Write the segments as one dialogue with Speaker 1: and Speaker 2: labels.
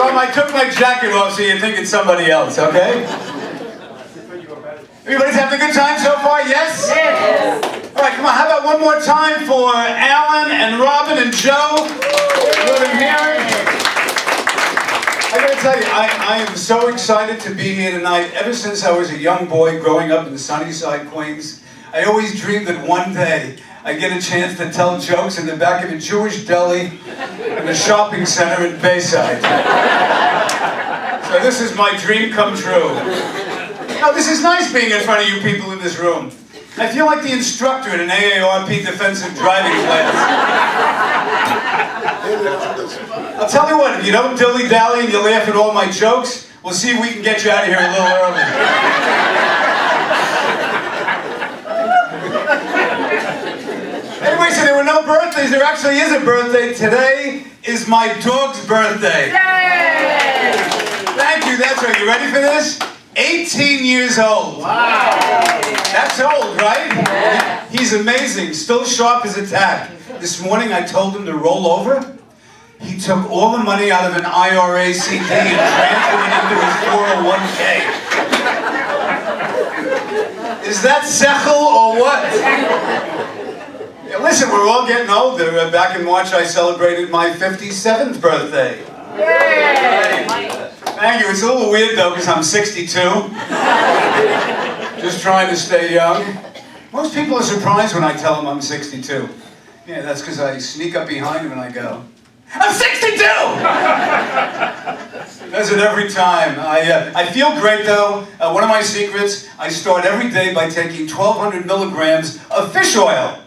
Speaker 1: Tom, I took my jacket off so you think it's somebody else, okay? Everybody's having a good time so far, yes?
Speaker 2: Yes.
Speaker 1: All right, come on, how about one more time for Alan and Robin and Joe? Good to hear it. I gotta tell you, I am so excited to be here tonight. Ever since I was a young boy growing up in Sunnyside, Queens, I always dreamed that one day I'd get a chance to tell jokes in the back of a Jewish deli in a shopping center in Bayside. So this is my dream come true. Now, this is nice being in front of you people in this room. I feel like the instructor in an AARP defensive driving class. I'll tell you what, if you don't dilly-dally and you laugh at all my jokes, we'll see if we can get you out of here a little early. Anyway, so there were no birthdays. There actually is a birthday. Today is my dog's birthday.
Speaker 2: Yay!
Speaker 1: Thank you, that's right. You ready for this? 18 years old.
Speaker 2: Wow.
Speaker 1: That's old, right?
Speaker 2: Yeah.
Speaker 1: He's amazing, still sharp as a tack. This morning I told him to roll over. He took all the money out of an IRA CD and transferred it into his 401k. Is that sechel or what? Yeah, listen, we're all getting older. Back in March I celebrated my 57th birthday.
Speaker 2: Yay!
Speaker 1: Thank you. It's a little weird though because I'm 62. Just trying to stay young. Most people are surprised when I tell them I'm 62. Yeah, that's because I sneak up behind them and I go, I'm 62! Does it every time. I feel great though. One of my secrets, I start every day by taking 1,200 milligrams of fish oil.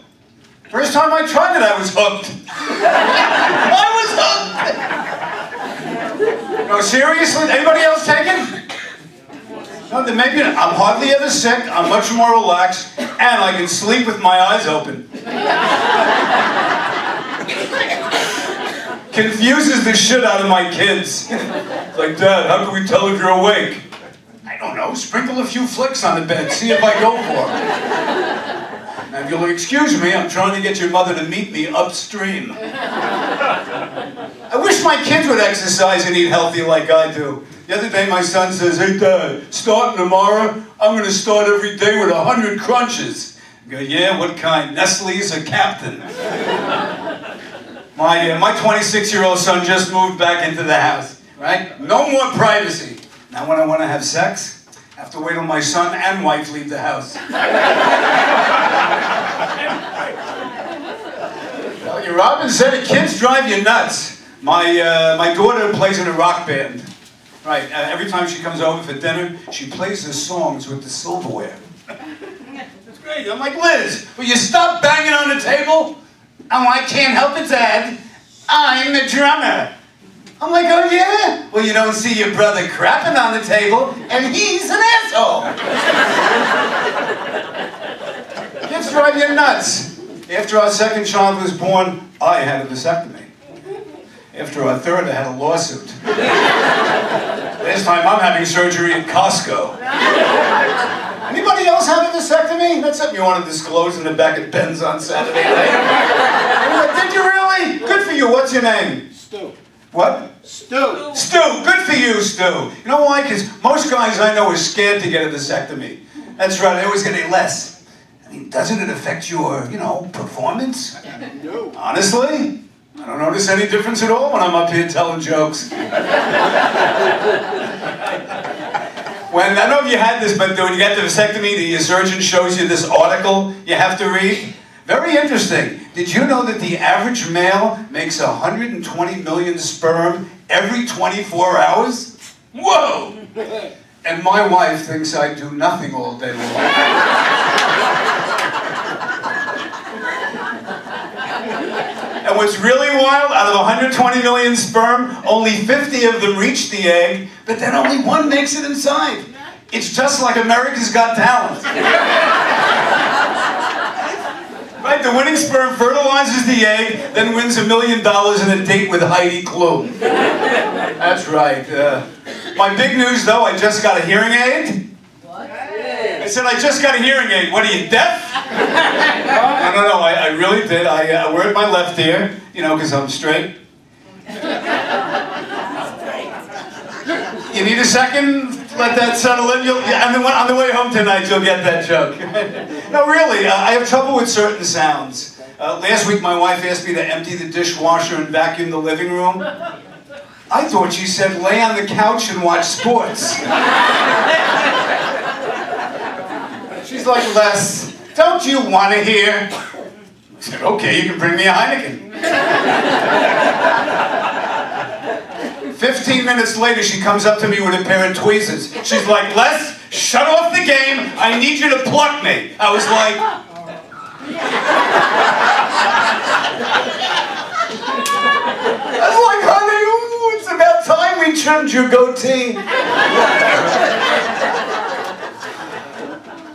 Speaker 1: First time I tried it, I was hooked. I was hooked! No, seriously? Anybody else taking? No, then maybe I'm hardly ever sick, I'm much more relaxed, and I can sleep with my eyes open. Confuses the shit out of my kids. It's like, Dad, how can we tell if you're awake? I don't know, sprinkle a few flicks on the bed, see if I go for it. Now, if you'll excuse me, I'm trying to get your mother to meet me upstream. I wish my kids would exercise and eat healthy like I do. The other day my son says, hey Dad, starting tomorrow, I'm going to start every day with 100 crunches. I go, yeah, what kind? Nestle's or Captain? My 26-year-old son just moved back into the house, right? No more privacy. Now when I want to have sex, I have to wait till my son and wife leave the house. Robin said it, kids drive you nuts. My daughter plays in a rock band. Right, every time she comes over for dinner, she plays the songs with the silverware. That's great. I'm like, Liz, will you stop banging on the table? Oh, I can't help it, Dad. I'm the drummer. I'm like, oh yeah? Well, you don't see your brother crapping on the table, and he's an asshole. Kids drive you nuts. After our second child was born, I had a vasectomy. After our third, I had a lawsuit. This time I'm having surgery at Costco. Anybody else have a vasectomy? That's something you want to disclose in the back of Ben's on Saturday night. Did you really? Good for you. What's your name?
Speaker 3: Stu.
Speaker 1: What?
Speaker 3: Stu.
Speaker 1: Stu. Good for you, Stu. You know why? Because most guys I know are scared to get a vasectomy. That's right. They always get a less. I mean, doesn't it affect your, performance?
Speaker 3: No.
Speaker 1: Honestly? I don't notice any difference at all when I'm up here telling jokes. I don't know if you had this, but when you get the vasectomy, the surgeon shows you this article you have to read. Very interesting. Did you know that the average male makes 120 million sperm every 24 hours? Whoa! And my wife thinks I do nothing all day long. And what's really wild, out of 120 million sperm, only 50 of them reach the egg, but then only one makes it inside. It's just like America's Got Talent. Right, the winning sperm fertilizes the egg, then wins $1 million in a date with Heidi Klum. That's right. My big news, though, I just got a hearing aid.
Speaker 2: What?
Speaker 1: I said, I just got a hearing aid. What, are you deaf? No, I really did. I wear it in my left ear, because I'm straight. You need a second? Let that settle in. And then on the way home tonight, you'll get that joke. No, really, I have trouble with certain sounds. Last week, my wife asked me to empty the dishwasher and vacuum the living room. I thought she said lay on the couch and watch sports. She's like, Les, don't you want to hear? I said, okay, you can bring me a Heineken. 15 minutes later, she comes up to me with a pair of tweezers. She's like, Les, shut off the game. I need you to pluck me. I was like... I was like, honey, ooh, it's about time we trimmed your goatee.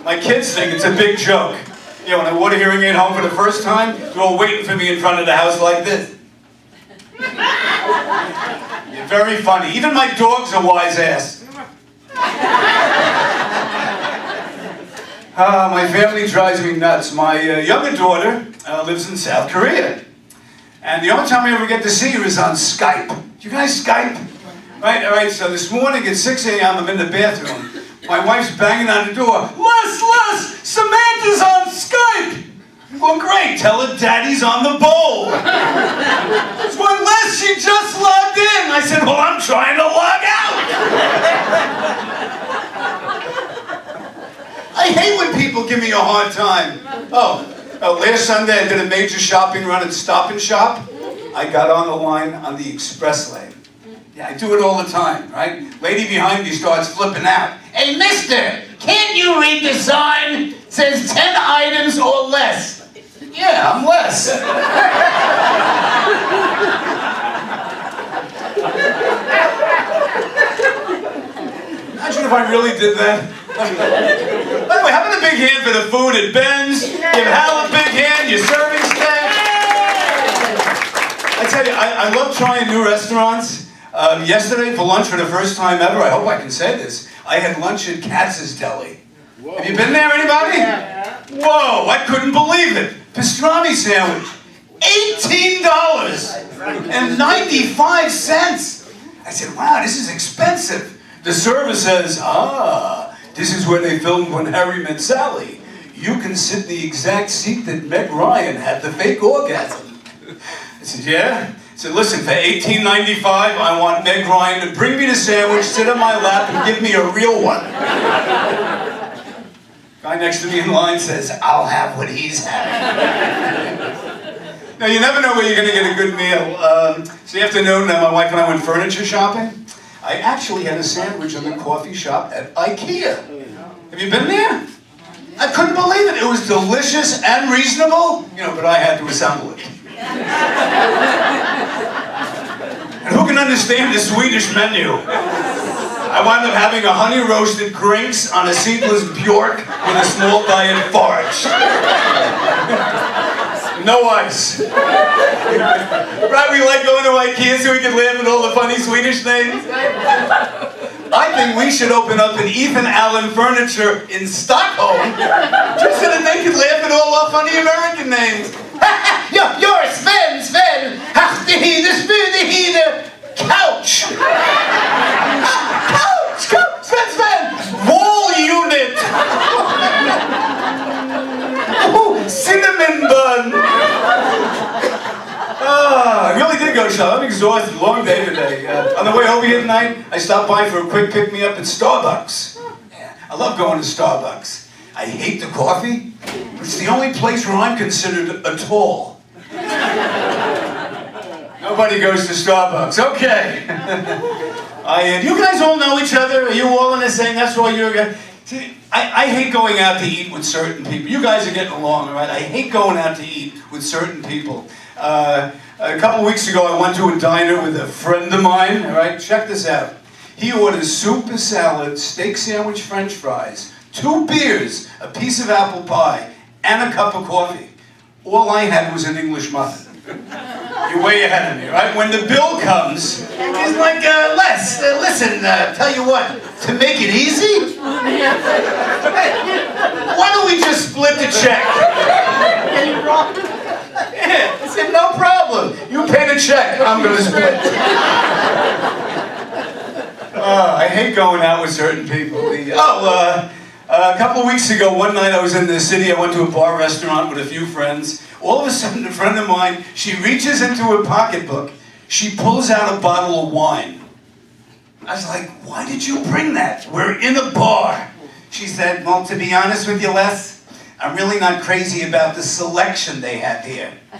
Speaker 1: My kids think it's a big joke. You know, when I wore a hearing aid home for the first time, they're all waiting for me in front of the house like this. You're very funny. Even my dog's a wise ass. My family drives me nuts. My younger daughter lives in South Korea. And the only time I ever get to see her is on Skype. Do you guys Skype? Right, all right, so this morning at 6 a.m. I'm in the bathroom. My wife's banging on the door. Les, Samantha's on Skype! Well, great, tell her Daddy's on the bowl. She's going, Les, she just logged in. I said, well, I'm trying to log out. I hate when people give me a hard time. Last Sunday I did a major shopping run at Stop and Shop. I got on the line on the express lane. Yeah, I do it all the time, right? Lady behind me starts flipping out.
Speaker 3: Hey, mister, can't you read the sign? It says 10 items or less.
Speaker 1: Yeah, I'm Les. Imagine if I really did that. By the way, having a big hand for the food at Ben's, give Hal a big hand, your serving staff. I tell you, I love trying new restaurants. Yesterday for lunch for the first time ever, I hope I can say this, I had lunch at Katz's Deli. Whoa. Have you been there, anybody? Yeah. Whoa, I couldn't believe it. Pastrami sandwich, $18.95. I said, wow, this is expensive. The server says, this is where they filmed When Harry Met Sally. You can sit in the exact seat that Meg Ryan had the fake orgasm. I said, yeah? I said, listen, for $18.95, I want Meg Ryan to bring me the sandwich, sit on my lap, and give me a real one. Guy next to me in line says, I'll have what he's having. Now, you never know where you're going to get a good meal. So the afternoon, my wife and I went furniture shopping. I actually had a sandwich in the coffee shop at IKEA. Have you been there? I couldn't believe it. It was delicious and reasonable, but I had to assemble it. And who can understand the Swedish menu? I wound up having a honey-roasted Grinks on a seedless Bjork with a small diet forage. No ice. Right, we like going to IKEA so we can laugh at all the funny Swedish names. I think we should open up an Ethan Allen Furniture in Stockholm just so that they can laugh at all our funny American names.
Speaker 3: You're Sven! Ach, the couch! Couch! Sven!
Speaker 1: Wall unit! Cinnamon bun! I really did go shopping. I'm exhausted. Long day today. On the way over here tonight, I stopped by for a quick pick-me-up at Starbucks. Yeah, I love going to Starbucks. I hate the coffee. It's the only place where I'm considered a tall. Nobody goes to Starbucks. Okay. You guys all know each other? Are you all in the same? That's why you're... See, I hate going out to eat with certain people. You guys are getting along, all right? I hate going out to eat with certain people. A couple weeks ago, I went to a diner with a friend of mine, all right? Check this out. He ordered soup, a salad, steak sandwich, french fries, 2 beers, a piece of apple pie, and a cup of coffee. All I had was an English muffin. You're way ahead of me, right? When the bill comes, he's like, Les, listen, tell you what, to make it easy, why don't we just split the check? Yeah, I said, no problem. You pay the check, I'm gonna split. I hate going out with certain people. A couple of weeks ago, one night I was in the city. I went to a bar restaurant with a few friends. All of a sudden, a friend of mine, she reaches into her pocketbook. She pulls out a bottle of wine. I was like, why did you bring that? We're in a bar. She said, well, to be honest with you, Les, I'm really not crazy about the selection they have here. I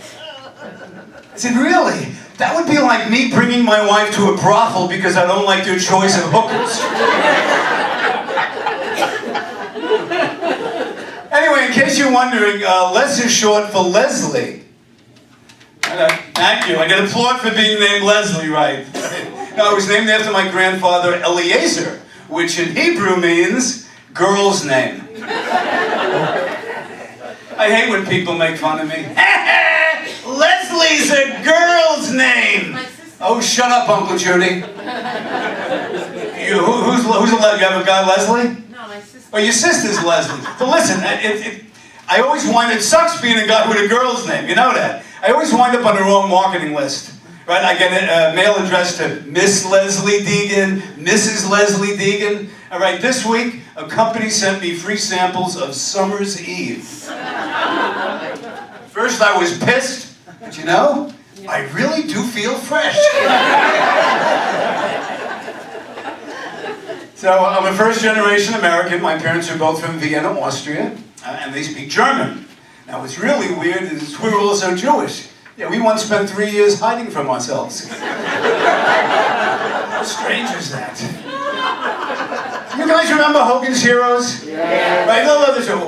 Speaker 1: said, really? That would be like me bringing my wife to a brothel because I don't like their choice of hookers. Anyway, in case you're wondering, Les is short for Leslie. Thank you. I get applaud for being named Leslie, right? No, I was named after my grandfather Eliezer, which in Hebrew means girl's name. I hate when people make fun of me. Leslie's a girl's name. Oh, shut up, Uncle Judy. Who's you have a guy, Leslie?
Speaker 2: No, my sister.
Speaker 1: Oh, your sister's Leslie. But listen, I always it sucks being a guy with a girl's name. You know that. I always wind up on the wrong marketing list. Right? I get a mail addressed to Miss Leslie Degen, Mrs. Leslie Degen. All right, this week, a company sent me free samples of Summer's Eve. First, I was pissed, but you know, I really do feel fresh. So, I'm a first-generation American. My parents are both from Vienna, Austria, and they speak German. Now, what's really weird is we're also Jewish. Yeah, we once spent 3 years hiding from ourselves. How strange is that? You guys remember Hogan's Heroes?
Speaker 2: Yeah.
Speaker 1: Right,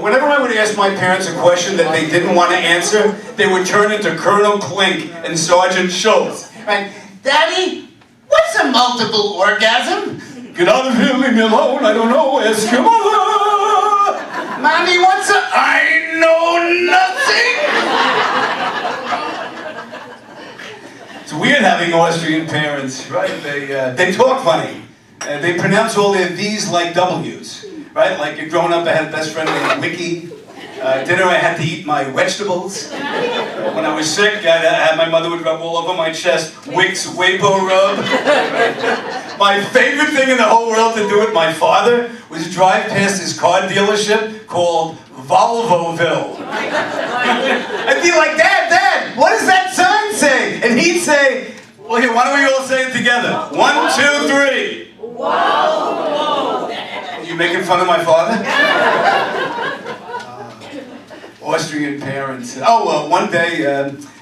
Speaker 1: whenever I would ask my parents a question that they didn't want to answer, they would turn into Colonel Klink and Sergeant Schultz. Right? Daddy, what's a multiple orgasm? Get out of here, leave me alone, I don't know, ask your mother. Mommy, what's a... I know nothing. It's weird having Austrian parents, right? They talk funny. They pronounce all their V's like W's, right? Like growing up, I had a best friend named Wiki. Dinner, I had to eat my vegetables. When I was sick, my mother would rub all over my chest, Wix Weibo rub. My favorite thing in the whole world to do with my father was drive past his car dealership called Volvoville. I'd be like, Dad, what does that sign say? And he'd say, well, here, why don't we all say it together? 1, 2, 3. Whoa! Are you making fun of my father? Austrian parents. One day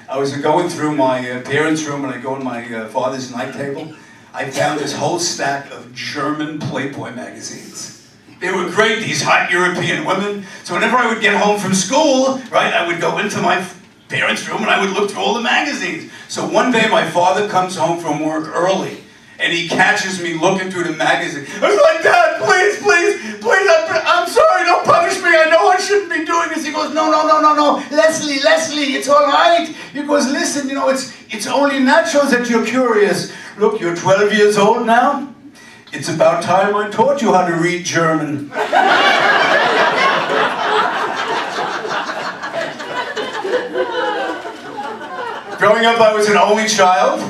Speaker 1: I was going through my parents' room and I go in my father's night table. I found this whole stack of German Playboy magazines. They were great, these hot European women. So whenever I would get home from school, right, I would go into my parents' room and I would look through all the magazines. So one day my father comes home from work early and he catches me looking through the magazine. I was like, Dad, please, I'm sorry, don't punish me. I know I shouldn't be doing this. He goes, no. Leslie, it's all right. He goes, listen, it's only natural that you're curious. Look, you're 12 years old now. It's about time I taught you how to read German. Growing up, I was an only child.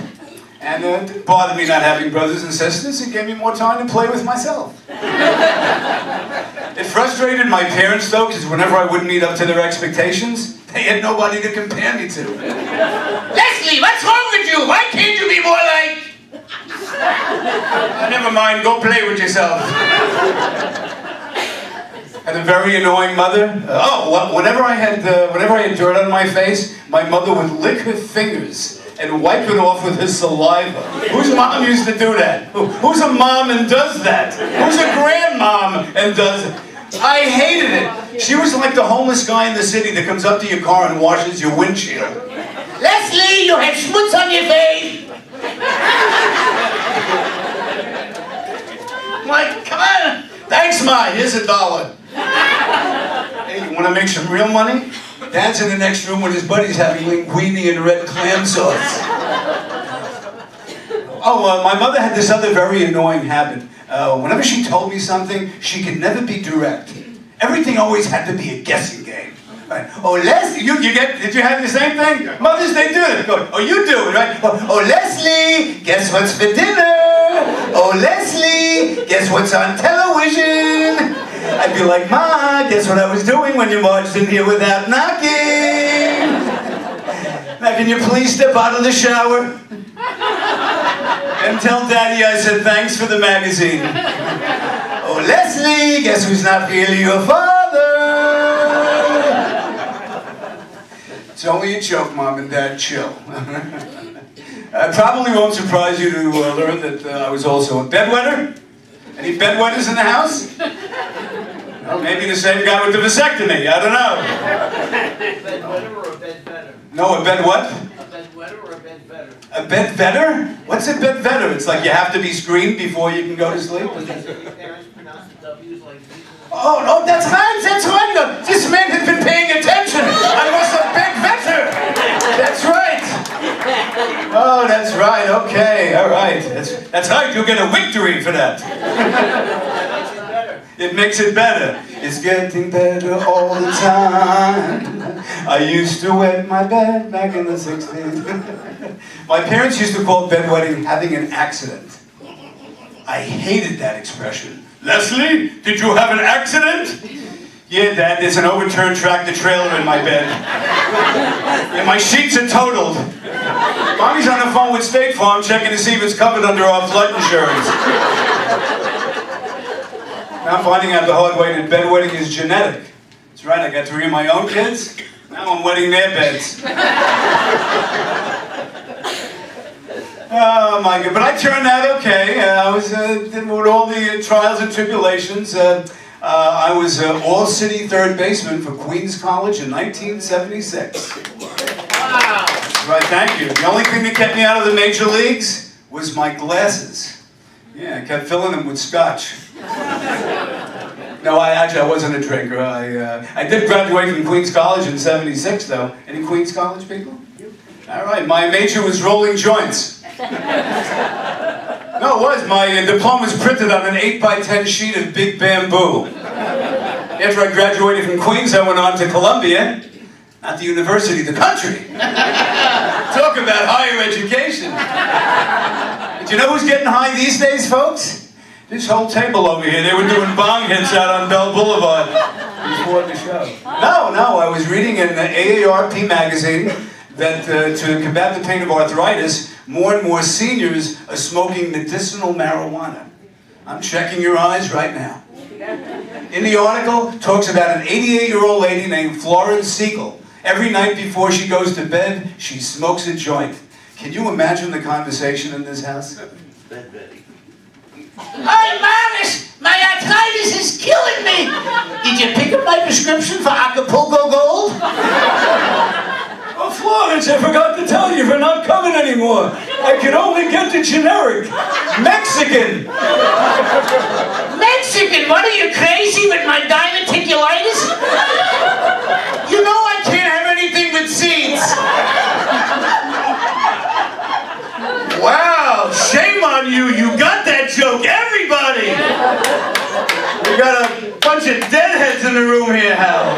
Speaker 1: And it bothered me not having brothers and sisters. It gave me more time to play with myself. It frustrated my parents, though, because whenever I wouldn't meet up to their expectations, they had nobody to compare me to. Leslie, what's wrong with you? Why can't you be more like... Never mind, go play with yourself. Had a very annoying mother. Whenever I had dirt on my face, my mother would lick her fingers and wipe it off with her saliva. Whose mom used to do that? Who's a mom and does that? Who's a grandmom and does it? I hated it. She was like the homeless guy in the city that comes up to your car and washes your windshield. Leslie, you have schmutz on your face! I'm like, come on! Thanks, Ma, here's $1. Hey, you want to make some real money? Dad's in the next room with his buddies having linguine and red clam sauce. My mother had this other very annoying habit. Whenever she told me something, she could never be direct. Everything always had to be a guessing game. Right? Oh, Leslie, did you have the same thing? Mothers, they do it. Oh, you do it, right? Oh, Leslie, guess what's for dinner? Oh, Leslie, guess what's on television? I'd be like, Ma, guess what I was doing when you marched in here without knocking? Now can you please step out of the shower? And tell Daddy I said thanks for the magazine. Oh, Leslie, guess who's not really your father? It's only a joke, Mom and Dad, chill. It probably won't surprise you to learn that I was also a bedwetter. Any bedwetters in the house? Well, maybe the same guy with the vasectomy, I don't know.
Speaker 4: Bedwetter or a bed better?
Speaker 1: No, a bed what?
Speaker 4: A bedwetter or a bed better?
Speaker 1: A bed better? What's a bed better? It's like you have to be screened before you can go to sleep?
Speaker 4: Your parents pronounce the W's like these.
Speaker 1: Oh, no, that's right. No, this man has been paying attention. I was a bed better. That's right. Oh, that's right. Okay, all right. That's right. You'll get a victory for that. It makes it better. It's getting better all the time. I used to wet my bed back in the 60s. My parents used to call bedwetting having an accident. I hated that expression. Leslie, did you have an accident? Yeah, Dad, there's an overturned tractor trailer in my bed. Yeah, my sheets are totaled. Mommy's on the phone with State Farm checking to see if it's covered under our flood insurance. Now I'm finding out the hard way that bedwetting is genetic. That's right, I got 3 of my own kids. Now I'm wetting their beds. Oh my God, but I turned out okay. I was, with all the trials and tribulations, I was all-city third baseman for Queens College in 1976.
Speaker 2: Wow.
Speaker 1: Right, thank you. The only thing that kept me out of the major leagues was my glasses. Yeah, I kept filling them with scotch. No, I wasn't a drinker. I did graduate from Queens College in 76, though. Any Queens College people? All right, my major was rolling joints. No, it was. My diploma was printed on an 8x10 sheet of big bamboo. After I graduated from Queens, I went on to Columbia. Not the university, the country. Talk about higher education. But you know who's getting high these days, folks? This whole table over here. They were doing bong hits out on Bell Boulevard before the show. No, I was reading in the AARP magazine that to combat the pain of arthritis, more and more seniors are smoking medicinal marijuana. I'm checking your eyes right now. In the article, talks about an 88-year-old lady named Florence Siegel. Every night before she goes to bed, she smokes a joint. Can you imagine the conversation in this house?
Speaker 3: Hey, Marcus, my arthritis is killing me. Did you pick up my prescription for Acapulco Gold?
Speaker 1: Oh, Florence, I forgot to tell you, you're not coming anymore. I can only get the generic. Mexican.
Speaker 3: Mexican? What are you, crazy with my diverticulitis? You know I can't have anything with seeds.
Speaker 1: Wow, shame on you. You got that joke, everybody. We got a bunch of deadheads in the room here, Hal.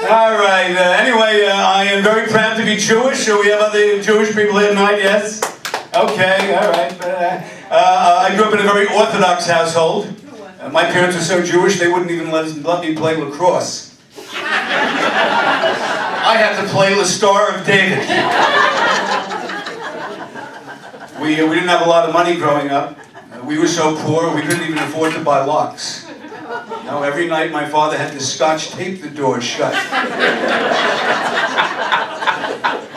Speaker 1: All right, anyway, I am very proud to be Jewish. So we have other Jewish people here tonight, yes? Okay, all right. I grew up in a very Orthodox household. My parents were so Jewish they wouldn't even let me play lacrosse. I had to play the Star of David. We didn't have a lot of money growing up. We were so poor we couldn't even afford to buy locks. Now, every night my father had to scotch tape the door shut.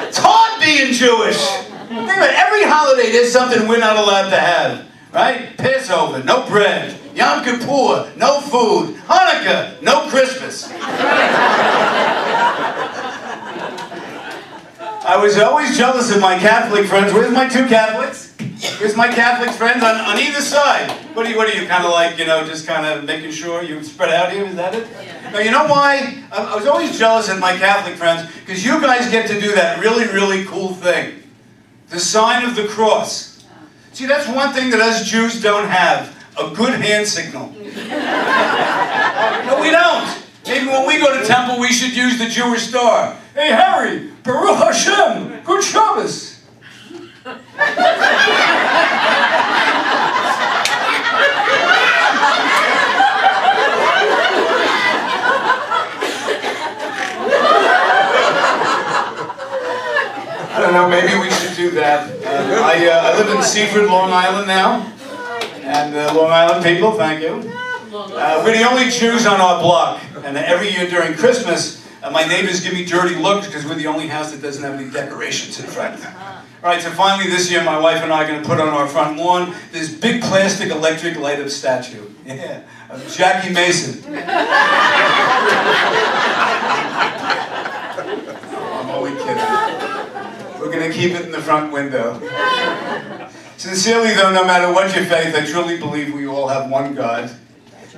Speaker 1: It's hard being Jewish. Think about it, every holiday there's something we're not allowed to have. Right? Passover, no bread. Yom Kippur, no food. Hanukkah, no Christmas. I was always jealous of my Catholic friends. Where's my 2 Catholics? Here's my Catholic friends on either side. What are you kind of like, just kind of making sure you spread out here? Is that it? Yeah. Now, you know why? I was always jealous of my Catholic friends, because you guys get to do that really, really cool thing. The sign of the cross. See, that's one thing that us Jews don't have. A good hand signal. No, we don't. Maybe when we go to temple, we should use the Jewish star. Hey, Harry, Baruch Hashem, good Shabbos. I don't know, maybe we should do that. I live in Seaford, Long Island now. And Long Island people, thank you. We're the only Jews on our block. And every year during Christmas, my neighbors give me dirty looks because we're the only house that doesn't have any decorations in front. All right, so finally this year, my wife and I are going to put on our front lawn this big plastic electric light-up statue. Yeah, of Jackie Mason. I'm only kidding. We're going to keep it in the front window. Sincerely, though, no matter what your faith, I truly believe we all have one God,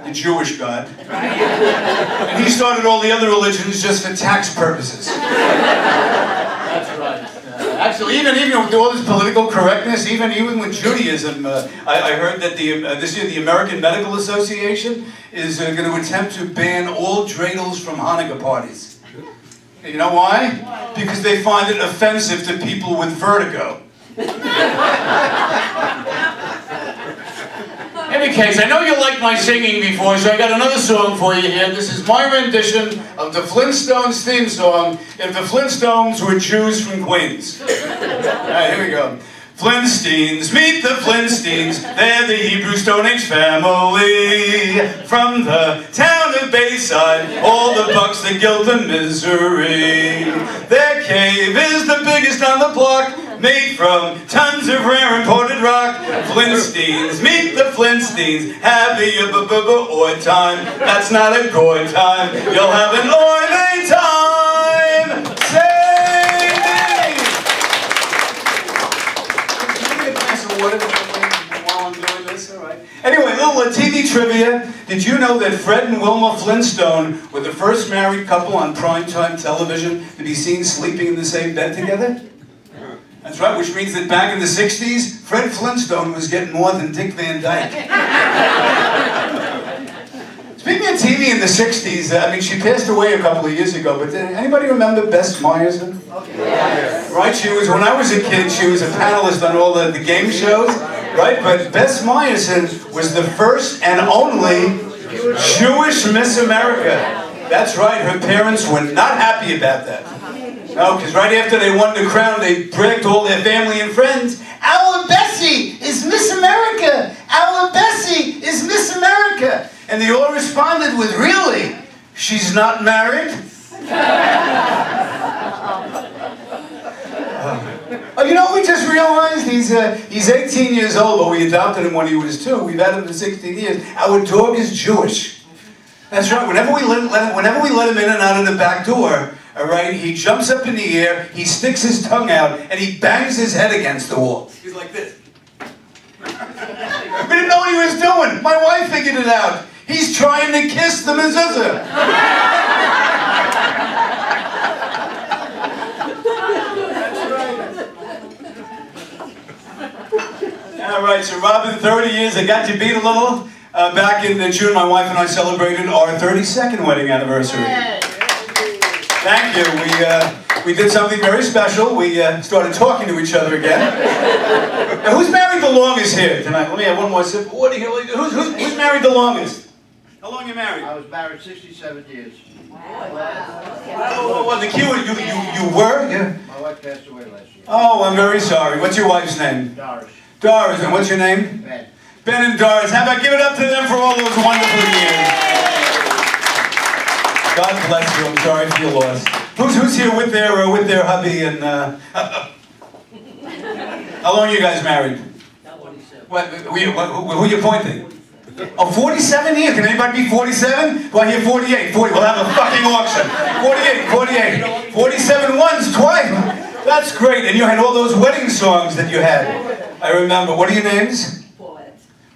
Speaker 1: the Jewish God. And he started all the other religions just for tax purposes. That's right. Actually, even with all this political correctness, even with Judaism, I heard that this year the American Medical Association is going to attempt to ban all dreidels from Hanukkah parties. You know why? Because they find it offensive to people with vertigo. In any case, I know you liked my singing before, so I got another song for you here. This is my rendition of the Flintstones theme song, If the Flintstones Were Jews from Queens. All right, here we go. Flintstones, meet the Flintstones, they're the Hebrew Stone Age family. From the town of Bayside, all the bucks, the guilt and misery. Their cave is the biggest on the block, made from tons of rare imported rock. Flintstones, meet the Flintstones, have a oi time. That's not a goy time, you'll have an oily time. Say me! While I'm doing this, all right. Anyway, a little TV trivia. Did you know that Fred and Wilma Flintstone were the first married couple on primetime television to be seen sleeping in the same bed together? That's right, which means that back in the 60s, Fred Flintstone was getting more than Dick Van Dyke. Speaking of TV in the 60s, I mean, she passed away a couple of years ago, but anybody remember Bess Myerson? Okay. Yes. Right, when I was a kid, she was a panelist on all the game shows, right? But Bess Myerson was the first and only Jewish Miss America. That's right, her parents were not happy about that. No, because right after they won the crown, they bragged to all their family and friends, "Our Bessie is Miss America! Our Bessie is Miss America!" And they all responded with, "Really? She's not married?" Oh, you know, we just realized he's 18 years old, but we adopted him when he was 2. We've had him for 16 years. Our dog is Jewish. That's right. Whenever we let him in and out of the back door, all right, he jumps up in the air, he sticks his tongue out, and he bangs his head against the wall. He's like this. We didn't know what he was doing. My wife figured it out. He's trying to kiss the mezuzah. All right, so Robin, 30 years, I got you beat a little. Back in June, my wife and I celebrated our 32nd wedding anniversary. Thank you. We did something very special. We started talking to each other again. Now, who's married the longest here tonight? Let me have one more sip. Who's married the longest? How long are you married?
Speaker 4: I was married 67 years.
Speaker 1: Well, the cue, you were? Yeah.
Speaker 4: My wife passed away last year.
Speaker 1: Oh, I'm very sorry. What's your wife's name?
Speaker 4: Doris.
Speaker 1: Doris, and what's your name?
Speaker 4: Ben.
Speaker 1: Ben and Doris. How about give it up to them for all those wonderful years? God bless you. I'm sorry for your loss. Who's here with their hubby and how long are you guys married?
Speaker 4: 47.
Speaker 1: Who are you pointing? Oh, 47 years. Can anybody be 47? Well, I hear 48. 40. We'll have a fucking auction. 48. 47 once, twice. That's great. And you had all those wedding songs that you had. I remember. What are your names?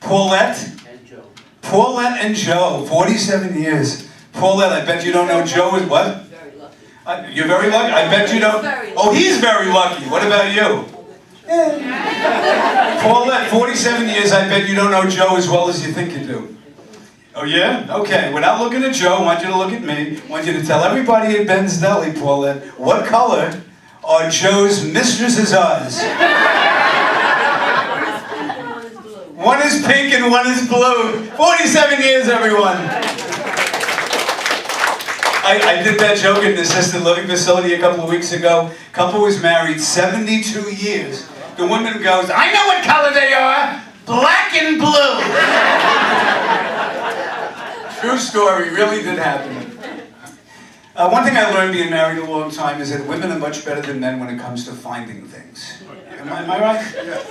Speaker 1: Paulette?
Speaker 4: And Joe.
Speaker 1: Paulette and Joe. 47 years. Paulette, I bet you don't know Joe is what?
Speaker 2: Very lucky.
Speaker 1: You're very lucky? I bet you don't. Oh, he's very lucky. What about you? Paulette, 47 years, I bet you don't know Joe as well as you think you do. Oh yeah? Okay, without looking at Joe, I want you to look at me. I want you to tell everybody at Ben's Deli, Paulette, what color are Joe's mistress's eyes? One is pink and one is blue. 47 years, everyone. I did that joke in an assisted living facility a couple of weeks ago. Couple was married 72 years. The woman goes, I know what color they are. Black and blue. True story, really did happen. One thing I learned being married a long time is that women are much better than men when it comes to finding things. Am I right?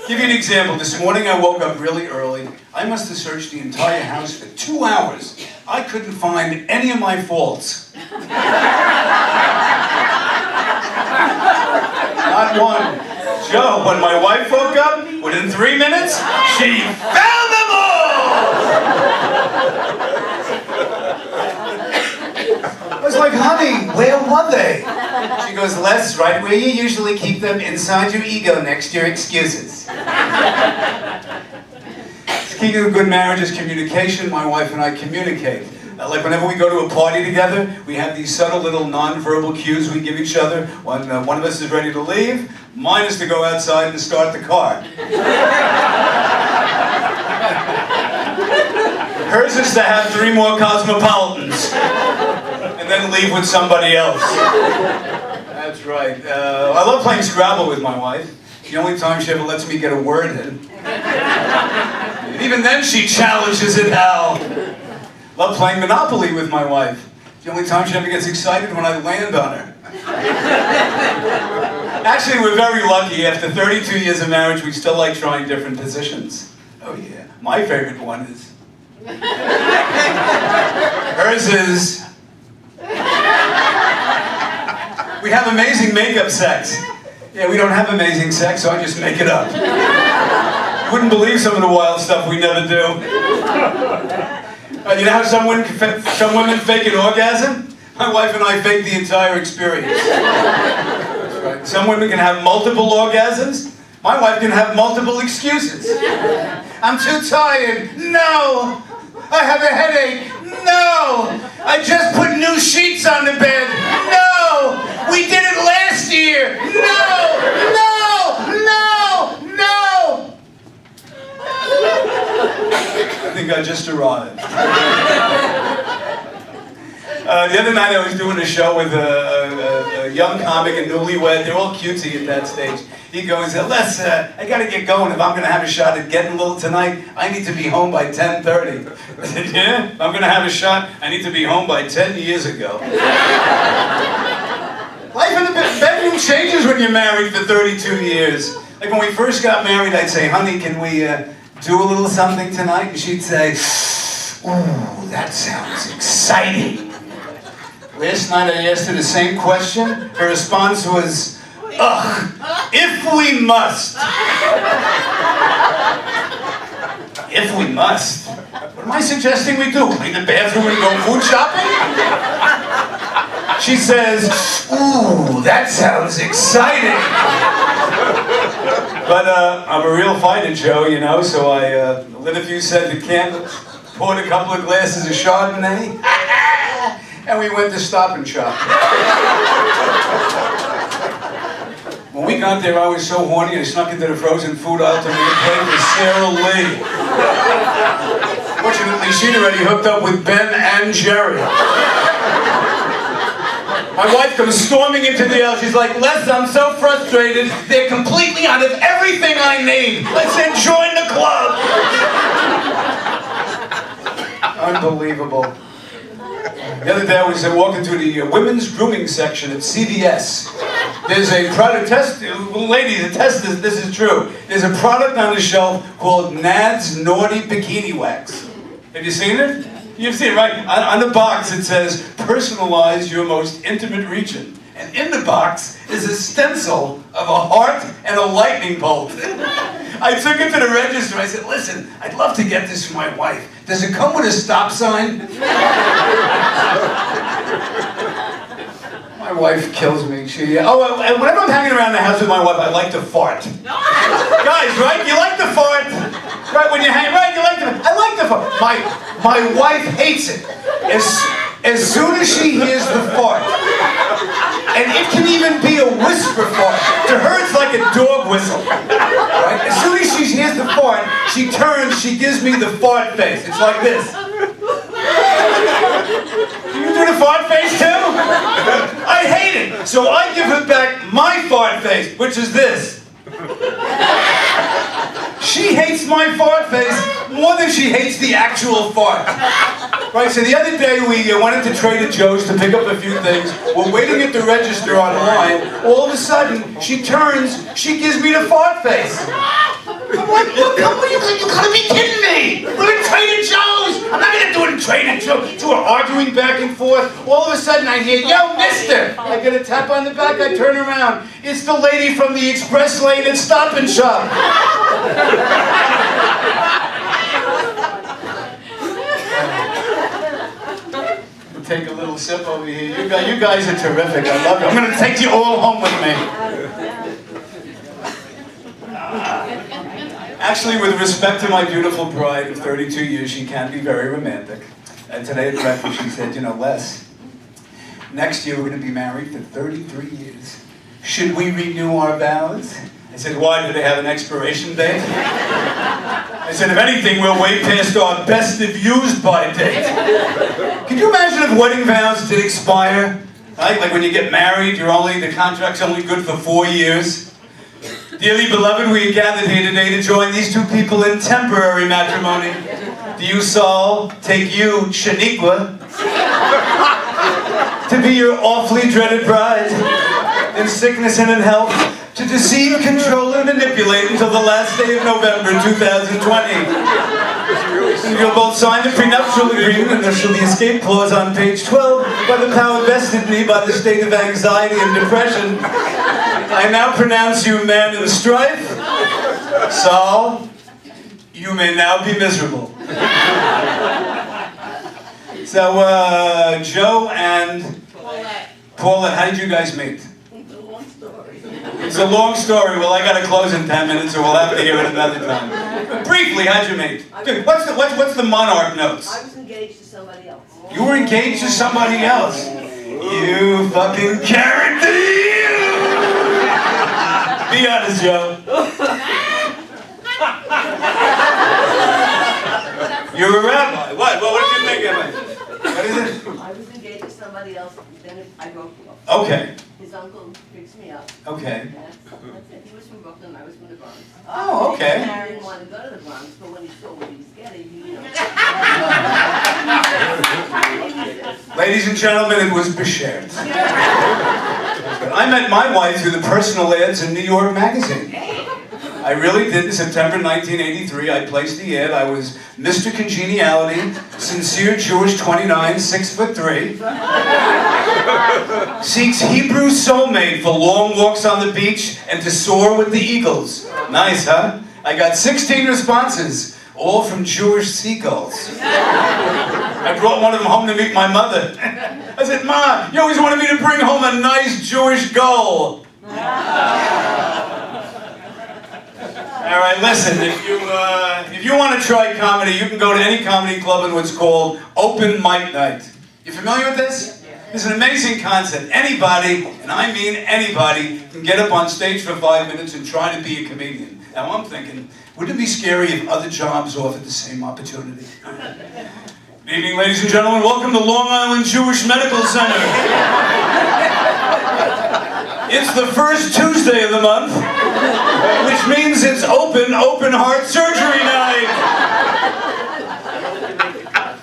Speaker 1: Give you an example. This morning I woke up really early. I must have searched the entire house for 2 hours. I couldn't find any of my faults. Not one. Joe, when my wife woke up, within 3 minutes, she found them all! I was like, honey, where were they? She goes, Les, right where you usually keep them, inside your ego, next to your excuses. The key to a good marriage is communication. My wife and I communicate. Like whenever we go to a party together, we have these subtle little non-verbal cues we give each other. When one of us is ready to leave, mine is to go outside and start the car. Hers is to have 3 more Cosmopolitans and then leave with somebody else. That's right. I love playing Scrabble with my wife. The only time she ever lets me get a word in. And even then she challenges it, Hal. Love playing Monopoly with my wife. The only time she ever gets excited when I land on her. Actually, we're very lucky. After 32 years of marriage, we still like trying different positions. Oh yeah. My favorite one is... Hers is... We have amazing makeup sex. Yeah, we don't have amazing sex, so I just make it up. You wouldn't believe some of the wild stuff we never do. You know how some women fake an orgasm? My wife and I fake the entire experience. That's right. Some women can have multiple orgasms. My wife can have multiple excuses. I'm too tired. No. I have a headache. No. I just put new sheets on the bed. No. We did it last year. No. No. No. No. I think I just arrived. The other night I was doing a show with a young comic, a newlywed. They're all cutesy at that stage. He goes, Les, I gotta get going. If I'm gonna have a shot at getting a little tonight, I need to be home by 10:30. I said, yeah? If I'm gonna have a shot, I need to be home by 10 years ago. Life in the bedroom changes when you're married for 32 years. Like when we first got married, I'd say, honey, can we do a little something tonight? And she'd say, ooh, that sounds exciting. Last night I asked her the same question. Her response was, ugh, if we must. If we must. What am I suggesting we do? Clean the bathroom and go food shopping? She says, ooh, that sounds exciting. But I'm a real fighter, Joe, you know, so I lit a few scented candles, poured a couple of glasses of Chardonnay, and we went to Stop and Shop. When we got there, I was so horny, I snuck into the frozen food aisle to make a play for Sarah Lee. Fortunately, she'd already hooked up with Ben and Jerry. My wife comes storming into the aisle. She's like, Les, I'm so frustrated. They're completely out of everything I need. Let's then join the club. Unbelievable. The other day I was walking through the women's grooming section at CVS. There's a product, ladies, attest this is true. There's a product on the shelf called Nad's Naughty Bikini Wax. Have you seen it? You've seen it, right? On the box it says, personalize your most intimate region. And in the box is a stencil of a heart and a lightning bolt. I took it to the register. I said, listen, I'd love to get this for my wife. Does it come with a stop sign? My wife kills me. And whenever I'm hanging around the house with my wife, I like to fart. Guys, right? You like to fart? Right, when you hang, right? You like to. I like to fart. My wife hates it. As soon as she hears the fart, and it can even be a whisper fart. To her, it's like a dog whistle. Right? As soon as she hears the fart, she turns, she gives me the fart face. It's like this. Do you do the fart face too? I hate it. So I give her back my fart face, which is this. She hates my fart face more than she hates the actual fart. Right, so the other day we went into Trader Joe's to pick up a few things. We're waiting at the register on the line. All of a sudden, she turns, she gives me the fart face. I'm like, look, you gotta be kidding me! We're in Trader Joe's! I'm not gonna do it in Trader Joe's. So we're arguing back and forth. All of a sudden I hear, yo, mister! I get a tap on the back, I turn around. It's the lady from the express lane at Stop and Shop. Take a little sip over here. You guys are terrific. I love you. I'm gonna take you all home with me. Actually, with respect to my beautiful bride of 32 years, she can be very romantic. And today at breakfast, she said, you know, Les, next year we're going to be married for 33 years. Should we renew our vows? I said, why? Do they have an expiration date? I said, if anything, we're way past our best if used by date. Can you imagine if wedding vows did expire? Right? Like when you get married, the contract's only good for 4 years. Dearly beloved, we are gathered here today to join these two people in temporary matrimony. Do you, Saul, take you, Shaniqua, to be your awfully dreaded bride, in sickness and in health, to deceive, control, and manipulate until the last day of November 2020. You'll both sign the prenuptial agreement, and there shall be escape clause on page 12 by the power vested in me by the state of anxiety and depression. I now pronounce you man in strife. Saul, you may now be miserable. So, Joe and Paulette, how did you guys meet? It's a long story. Well, I got to close in 10 minutes, or we'll have to hear it another time. But briefly, how'd you meet? Dude, what's the monarch notes?
Speaker 2: I was engaged to somebody else.
Speaker 1: You were engaged to somebody else. You fucking character, you! Be honest, Joe. You're a rabbi. What did you think of it? What is it?
Speaker 2: I was engaged to somebody else, then I broke up.
Speaker 1: Okay.
Speaker 2: His uncle picks me up.
Speaker 1: Okay.
Speaker 2: That's it. He was from Brooklyn, I was from the Bronx.
Speaker 1: Oh, okay.
Speaker 2: I didn't want to go to the Bronx, but when he saw what he was getting, you know.
Speaker 1: Ladies and gentlemen, it was beschert. I met my wife through the personal ads in New York Magazine. I really did. In September 1983, I placed the ad. I was Mr. Congeniality, sincere Jewish 29, 6'3". Seeks Hebrew soulmate for long walks on the beach and to soar with the eagles. Nice, huh? I got 16 responses, all from Jewish seagulls. I brought one of them home to meet my mother. I said, Ma, you always wanted me to bring home a nice Jewish gull. All right, listen, if you want to try comedy, you can go to any comedy club in what's called Open Mic Night. You familiar with this? It's an amazing concept. Anybody, and I mean anybody, can get up on stage for 5 minutes and try to be a comedian. Now I'm thinking, wouldn't it be scary if other jobs offered the same opportunity? Good evening, ladies and gentlemen. Welcome to Long Island Jewish Medical Center. It's the first Tuesday of the month, which means it's open heart surgery night.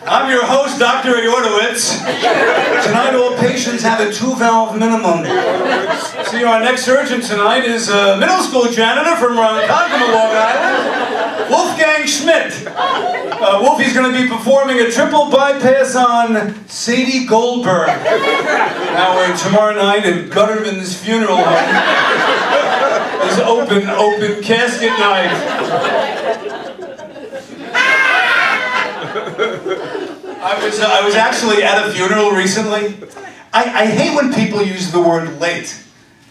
Speaker 1: I'm your host, Dr. Ayortowitz. Tonight, all patients have a 2-valve minimum. See, our next surgeon tonight is a middle school janitor from Ronkonkoma, Long Island, Wolfgang Schmidt. Wolfie's going to be performing a triple bypass on Sadie Goldberg. Now, tomorrow night at Gutterman's funeral home is open casket night. I was actually at a funeral recently. I hate when people use the word late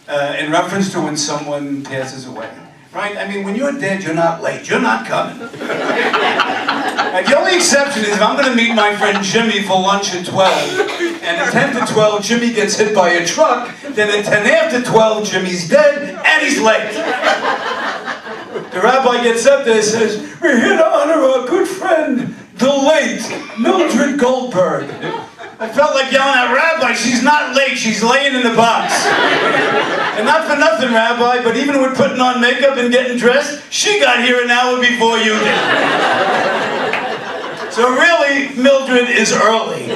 Speaker 1: in reference to when someone passes away. Right? I mean, when you're dead, you're not late. You're not coming. The only exception is if I'm going to meet my friend Jimmy for lunch at 12, and at 10 to 12, Jimmy gets hit by a truck, then at 10 after 12, Jimmy's dead, and he's late. The rabbi gets up there and says, "We're here to honor our good friend, the late Mildred Goldberg." I felt like yelling at Rabbi, she's not late, she's laying in the box. And not for nothing, Rabbi, but even with putting on makeup and getting dressed, she got here an hour before you did. So really, Mildred is early.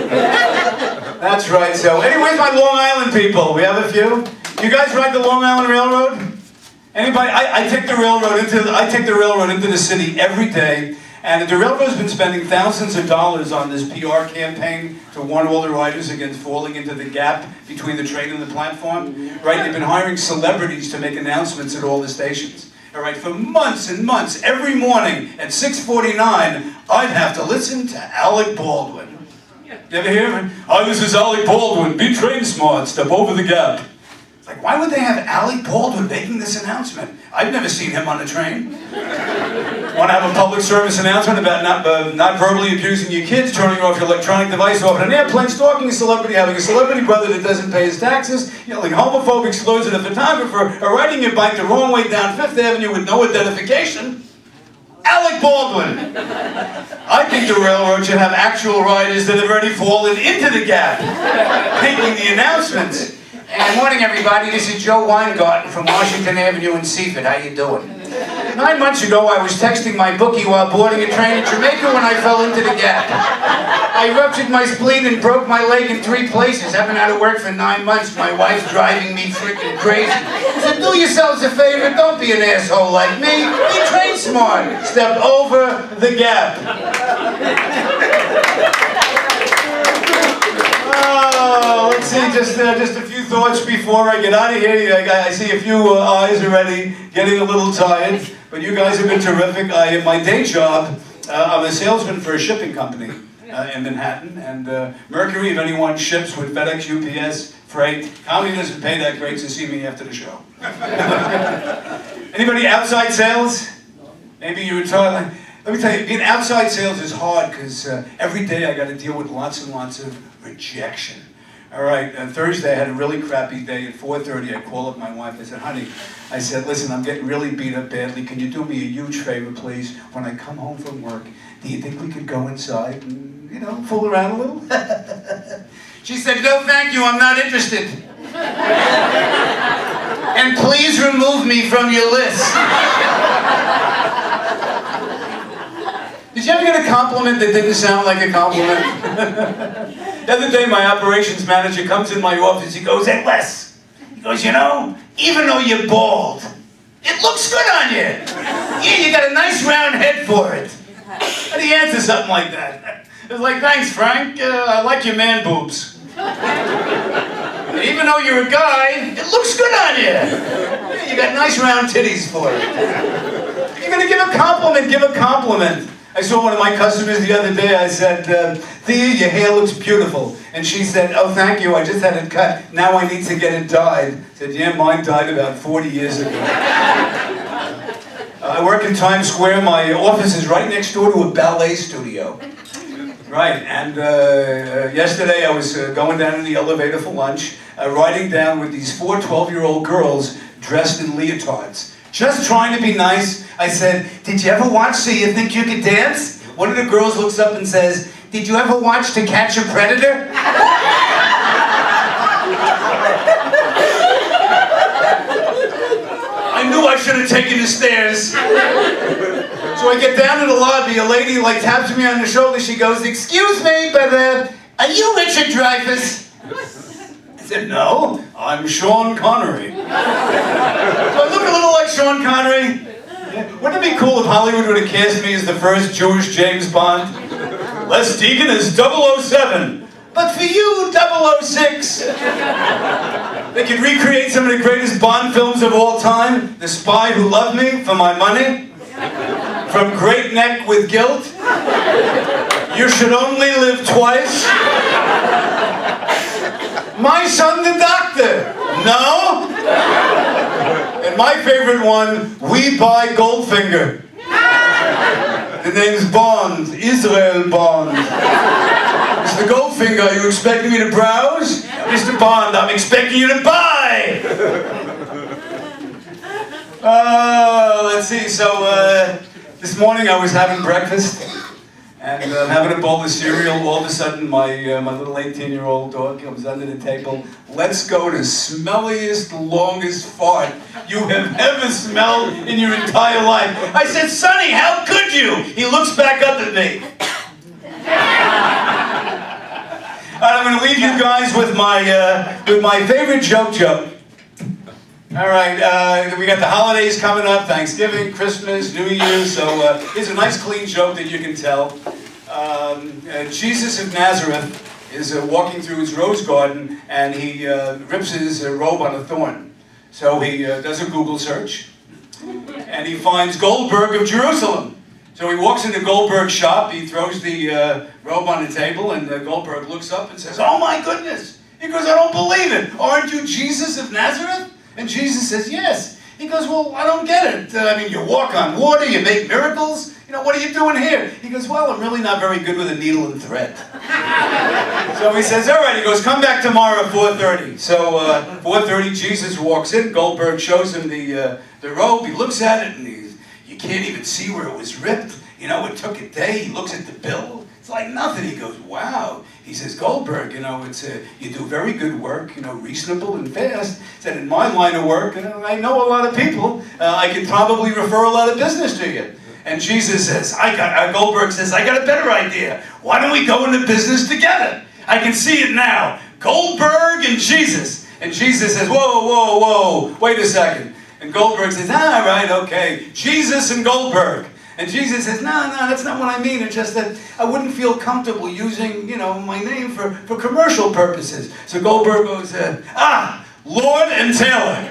Speaker 1: That's right. So anyways, my Long Island people, we have a few. You guys ride the Long Island Railroad? Anybody? I take the railroad into the city every day. And the railroad's been spending thousands of dollars on this PR campaign to warn all the riders against falling into the gap between the train and the platform. Right? They've been hiring celebrities to make announcements at all the stations. All right, for months and months, every morning at 6:49, I'd have to listen to Alec Baldwin. You ever hear him? Oh, this is Alec Baldwin. Be train smart. Step over the gap. It's like, why would they have Alec Baldwin making this announcement? I've never seen him on a train. Want to have a public service announcement about not verbally abusing your kids, turning off your electronic device off an airplane, stalking a celebrity, having a celebrity brother that doesn't pay his taxes, yelling homophobic slurs at a photographer, or riding your bike the wrong way down Fifth Avenue with no identification. Alec Baldwin. I think the railroad should have actual riders that have already fallen into the gap, making the announcements.
Speaker 3: Good morning, everybody. This is Joe Weingarten from Washington Avenue in Seaford. How you doing? 9 months ago, I was texting my bookie while boarding a train in Jamaica when I fell into the gap. I ruptured my spleen and broke my leg in 3 places. Haven't had to work for 9 months. My wife's driving me freaking crazy. So do yourselves a favor. Don't be an asshole like me. Be train smart.
Speaker 1: Step over the gap. Oh, let's see, just a few thoughts before I get out of here. I see a few eyes already getting a little tired, but you guys have been terrific. My day job, I'm a salesman for a shipping company in Manhattan, and Mercury, if anyone ships with FedEx, UPS, freight, comedy doesn't pay that great, so see me after the show. Anybody outside sales? Maybe you're retired. Let me tell you, being outside sales is hard because every day I got to deal with lots and lots of rejection. All right, Thursday I had a really crappy day. At 4:30 I called up my wife. I said, honey, I said, listen, I'm getting really beat up badly. Can you do me a huge favor, please? When I come home from work, do you think we could go inside and, fool around a little? She said, no, thank you, I'm not interested. And please remove me from your list. Did you ever get a compliment that didn't sound like a compliment? The other day, my operations manager comes in my office. He goes, hey, Les. He goes, even though you're bald, it looks good on you. Yeah, you got a nice round head for it. How do you answer something like that? It's like, thanks, Frank. I like your man boobs. Even though you're a guy, it looks good on you. Yeah, you got nice round titties for it. If you're going to give a compliment, give a compliment. I saw one of my customers the other day. I said, Thea, your hair looks beautiful. And she said, oh, thank you. I just had it cut. Now I need to get it dyed. I said, yeah, mine died about 40 years ago. I work in Times Square. My office is right next door to a ballet studio. Right, and yesterday I was going down in the elevator for lunch, riding down with these 4 12-year-old girls dressed in leotards. Just trying to be nice, I said, did you ever watch So You Think You Could Dance? One of the girls looks up and says, did you ever watch To Catch a Predator? I knew I should have taken the stairs. So I get down to the lobby, a lady taps me on the shoulder, she goes, excuse me, but are you Richard Dreyfuss? I said, no, I'm Sean Connery. So I look a little like Sean Connery. Wouldn't it be cool if Hollywood would have cast me as the first Jewish James Bond? Les Degen is 007, but for you, 006. They could recreate some of the greatest Bond films of all time. The Spy Who Loved Me, For My Money. From Great Neck with Guilt. You Should Only Live Twice. My Son the Doctor. No? And my favorite one, We Buy Goldfinger. The name's Bond, Israel Bond. Mr. Goldfinger, are you expecting me to browse? Mr. Bond, I'm expecting you to buy! Let's see, so this morning I was having breakfast, And I'm having a bowl of cereal. All of a sudden, my little 18-year-old dog comes under the table. Let's go to smelliest, longest fart you have ever smelled in your entire life. I said, Sonny, how could you? He looks back up at me. All right, I'm going to leave you guys with my favorite joke. All right, we got the holidays coming up, Thanksgiving, Christmas, New Year's, so here's a nice clean joke that you can tell. Jesus of Nazareth is walking through his rose garden, and he rips his robe on a thorn. So he does a Google search, and he finds Goldberg of Jerusalem. So he walks into Goldberg's shop, he throws the robe on the table, and Goldberg looks up and says, "Oh my goodness!" He goes, "I don't believe it. Aren't you Jesus of Nazareth?" And Jesus says, "Yes." He goes, "Well, I don't get it. I mean, you walk on water, you make miracles. You know, what are you doing here?" He goes, "Well, I'm really not very good with a needle and thread." So he says, "All right." He goes, "Come back tomorrow at 4:30. So 4:30, Jesus walks in. Goldberg shows him the robe. He looks at it, and you can't even see where it was ripped. You know, it took a day. He looks at the bill. It's like nothing. He goes, "Wow." He says, "Goldberg, you know, you do very good work, you know, reasonable and fast." He said, "In my line of work, I know a lot of people. I could probably refer a lot of business to you." And Jesus says, Goldberg says, "I got a better idea. Why don't we go into business together? I can see it now. Goldberg and Jesus." And Jesus says, "Whoa, whoa, whoa, wait a second." And Goldberg says, "Ah, right, okay. Jesus and Goldberg." And Jesus says, no, that's not what I mean. It's just that I wouldn't feel comfortable using, you know, my name for commercial purposes. So Goldberg goes, Lord and Taylor.